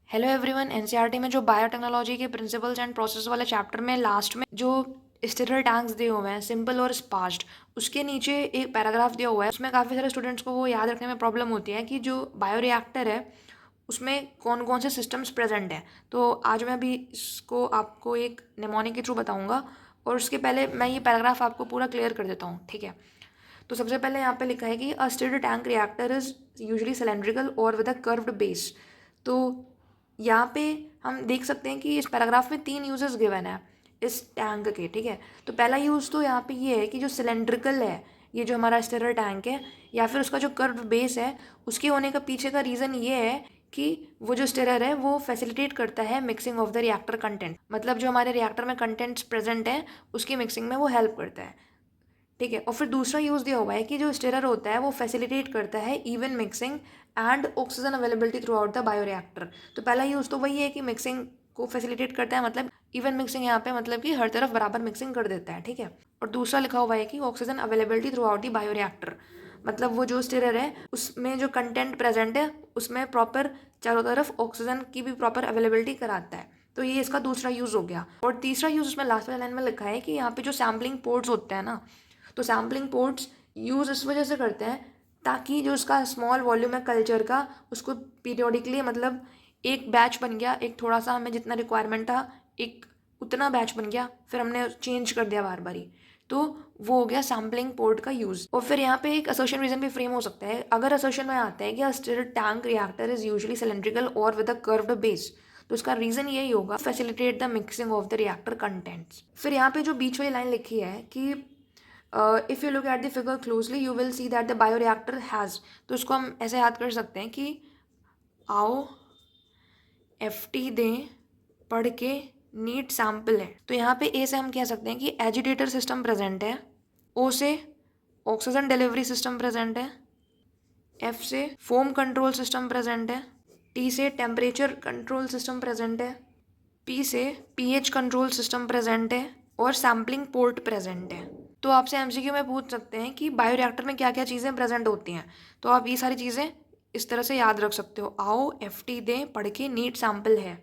Hello everyone. NCERT में जो biotechnology के प्रिंसिपल्स एंड प्रोसेस वाले चैप्टर में लास्ट में जो स्टेरल टैंक्स दिए हुए हैं सिंपल और स्पार्स्ड, उसके नीचे एक पैराग्राफ दिया हुआ है। उसमें काफ़ी सारे स्टूडेंट्स को वो याद रखने में प्रॉब्लम होती है कि जो बायोरिएक्टर है उसमें कौन कौन से सिस्टम्स प्रेजेंट हैं। तो आज मैं अभी इसको आपको एक निमोनिक के थ्रू बताऊँगा, और उसके पहले मैं ये पैराग्राफ आपको पूरा क्लियर कर देता हूँ, ठीक है। तो सबसे पहले यहाँ पे लिखा है कि a stirred tank reactor is usually cylindrical और विद अ कर्व्ड बेस। तो यहाँ पे हम देख सकते हैं कि इस पैराग्राफ में 3 यूजेस गिवन है इस टैंक के, ठीक है। तो पहला यूज़ तो यहाँ पे ये है कि जो सिलेंड्रिकल है, ये जो हमारा स्टिरल टैंक है, या फिर उसका जो कर्व बेस है, उसके होने का पीछे का रीज़न ये है कि वो जो स्टिरर है वो फैसिलिटेट करता है mixing of the reactor content. मतलब जो हमारे रिएक्टर में कंटेंट्स प्रेजेंट हैं उसकी मिक्सिंग में वो हेल्प करता है, ठीक है। और फिर दूसरा यूज़ दिया हुआ है कि जो स्टिरर होता है वो फैसिलिटेट करता है even mixing and oxygen availability through out the bioreactor. तो पहला यूज़ तो वही है कि मिक्सिंग को फैसिलिटेट करता है, मतलब इवन मिक्सिंग यहाँ पे मतलब कि हर तरफ बराबर मिक्सिंग कर देता है, ठीक है। और दूसरा लिखा हुआ है कि oxygen availability through out the bioreactor, मतलब वो जो स्टिरर है उसमें जो कंटेंट प्रेजेंट है उसमें प्रॉपर चारों तरफ ऑक्सीजन की भी प्रॉपर अवेलेबिलिटी कराता है। तो ये इसका दूसरा यूज़ हो गया। और तीसरा यूज़ उसमें लास्ट वाले लाइन में लिखा है कि यहाँ पे जो सैम्पलिंग पोर्ट्स होते हैं ना, तो सैम्पलिंग पोर्ट्स यूज़ इस वजह से करते हैं ताकि जो उसका स्मॉल वॉल्यूम है कल्चर का, उसको पीरियोडिकली, मतलब एक बैच बन गया, एक थोड़ा सा हमें जितना रिक्वायरमेंट था एक उतना बैच बन गया, फिर हमने चेंज कर दिया बार बारी, तो वो हो गया सैम्पलिंग पोर्ट का यूज़। और फिर यहाँ पे एक असर्शन रीजन भी फ्रेम हो सकता है। अगर असर्शन में आता है कि a stirred tank reactor is usually cylindrical और विद अ कर्व्ड बेस, तो उसका रीज़न यही होगा facilitate the mixing of the reactor contents. फिर यहाँ पे जो बीच वाली लाइन लिखी है कि if you look at the figure closely you will see that the bioreactor has, तो इसको हम ऐसे याद कर सकते हैं कि आओ एफटी दें पढ़ के नीट सैंपल है। तो यहाँ पे ए से हम कह सकते हैं कि एजिटेटर सिस्टम प्रेजेंट है, ओ से ऑक्सीजन डिलीवरी सिस्टम प्रेजेंट है, एफ से फोम कंट्रोल सिस्टम प्रेजेंट है, टी से टेम्परेचर कंट्रोल सिस्टम प्रेजेंट है, पी से पीएच कंट्रोल सिस्टम प्रेजेंट है, और सैम्पलिंग पोर्ट प्रेजेंट है। तो आपसे एमसीक्यू में पूछ सकते हैं कि बायोरिएक्टर में क्या क्या चीज़ें प्रेजेंट होती हैं, तो आप ये सारी चीज़ें इस तरह से याद रख सकते हो। आओ एफटी दें पढ़ के नीट सैंपल है।